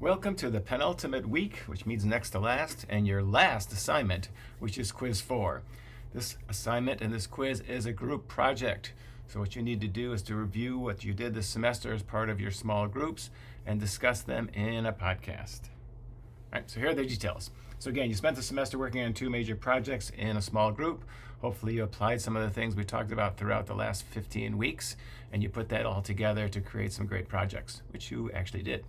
Welcome to the penultimate week, which means next to last, and your last assignment, which is quiz 4. This assignment and this quiz is a group project. So what you need to do is to review what you did this semester as part of your small groups and discuss them in a podcast. All right, so here are the details. So again, you spent the semester working on 2 major projects in a small group. Hopefully you applied some of the things we talked about throughout the last 15 weeks, and you put that all together to create some great projects, which you actually did.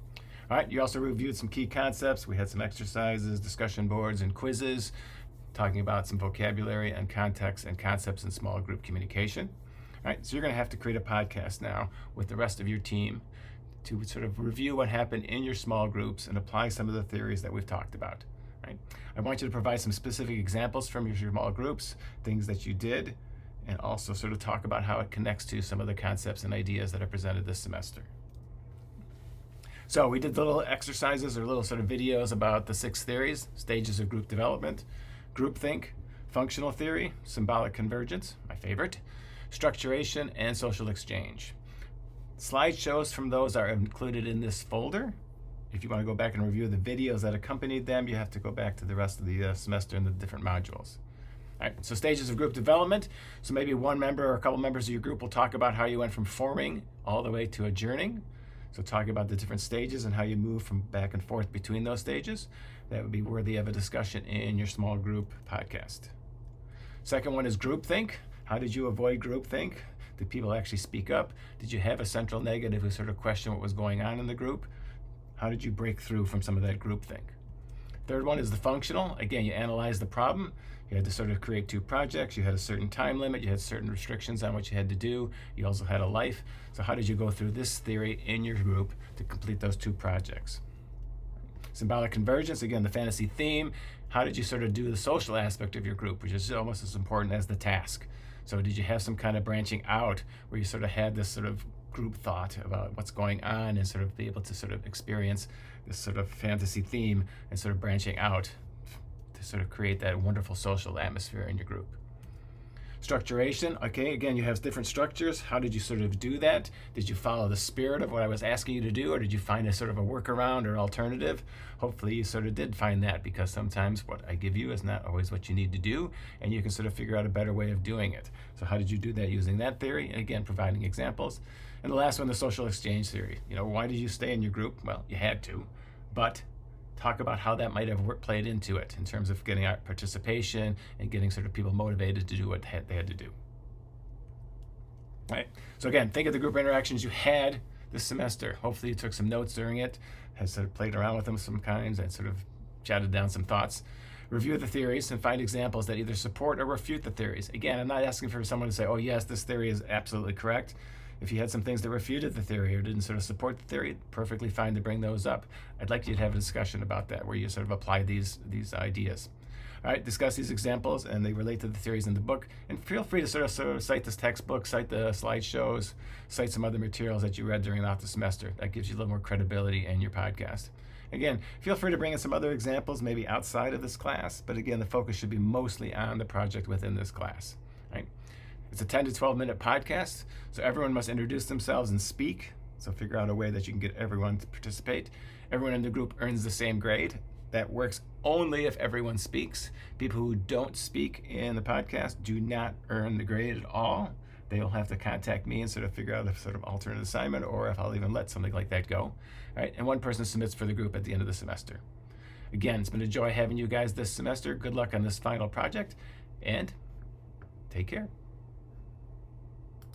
All right, you also reviewed some key concepts. We had some exercises, discussion boards, and quizzes, talking about some vocabulary and context and concepts in small group communication. All right, so you're gonna have to create a podcast now with the rest of your team to sort of review what happened in your small groups and apply some of the theories that we've talked about. Right? I want you to provide some specific examples from your small groups, things that you did, and also sort of talk about how it connects to some of the concepts and ideas that are presented this semester. So we did little exercises or little sort of videos about the 6 theories, stages of group development, groupthink, functional theory, symbolic convergence, my favorite, structuration, and social exchange. Slideshows from those are included in this folder. If you want to go back and review the videos that accompanied them, you have to go back to the rest of the semester and the different modules. All right, so stages of group development. So maybe one member or a couple members of your group will talk about how you went from forming all the way to adjourning. So talk about the different stages and how you move from back and forth between those stages. That would be worthy of a discussion in your small group podcast. Second one is groupthink. How did you avoid groupthink? Did people actually speak up? Did you have a central negative who sort of questioned what was going on in the group? How did you break through from some of that groupthink? Third one is the functional. Again, you analyze the problem. You had to sort of create 2 projects. You had a certain time limit. You had certain restrictions on what you had to do. You also had a life. So how did you go through this theory in your group to complete those 2 projects? Symbolic convergence, again, the fantasy theme. How did you sort of do the social aspect of your group, which is almost as important as the task? So did you have some kind of branching out where you sort of had this sort of group thought about what's going on and sort of be able to sort of experience this sort of fantasy theme and sort of branching out to sort of create that wonderful social atmosphere in your group? Structuration, okay, again, you have different structures. How did you sort of do that? Did you follow the spirit of what I was asking you to do, or did you find a sort of a workaround or alternative? Hopefully you sort of did find that, because sometimes what I give you is not always what you need to do, and you can sort of figure out a better way of doing it. So how did you do that using that theory? And again, providing examples. And the last one, the social exchange theory. Why did you stay in your group? Well, you had to, but talk about how that might have played into it in terms of getting out participation and getting sort of people motivated to do what they had to do. All right. So again, think of the group interactions you had this semester. Hopefully you took some notes during it, has sort of played around with them some kinds, and sort of jotted down some thoughts. Review the theories and find examples that either support or refute the theories. Again, I'm not asking for someone to say, oh yes, this theory is absolutely correct. If you had some things that refuted the theory or didn't sort of support the theory, perfectly fine to bring those up. I'd like you to have a discussion about that, where you sort of apply these ideas. All right, discuss these examples, and they relate to the theories in the book. And feel free to sort of cite this textbook, cite the slideshows, cite some other materials that you read during the semester. That gives you a little more credibility in your podcast. Again, feel free to bring in some other examples, maybe outside of this class, but again, the focus should be mostly on the project within this class. Right? It's a 10 to 12 minute podcast, so everyone must introduce themselves and speak. So figure out a way that you can get everyone to participate. Everyone in the group earns the same grade. That works only if everyone speaks. People who don't speak in the podcast do not earn the grade at all. They'll have to contact me and sort of figure out a sort of alternate assignment, or if I'll even let something like that go. All right? And one person submits for the group at the end of the semester. Again, it's been a joy having you guys this semester. Good luck on this final project, and take care.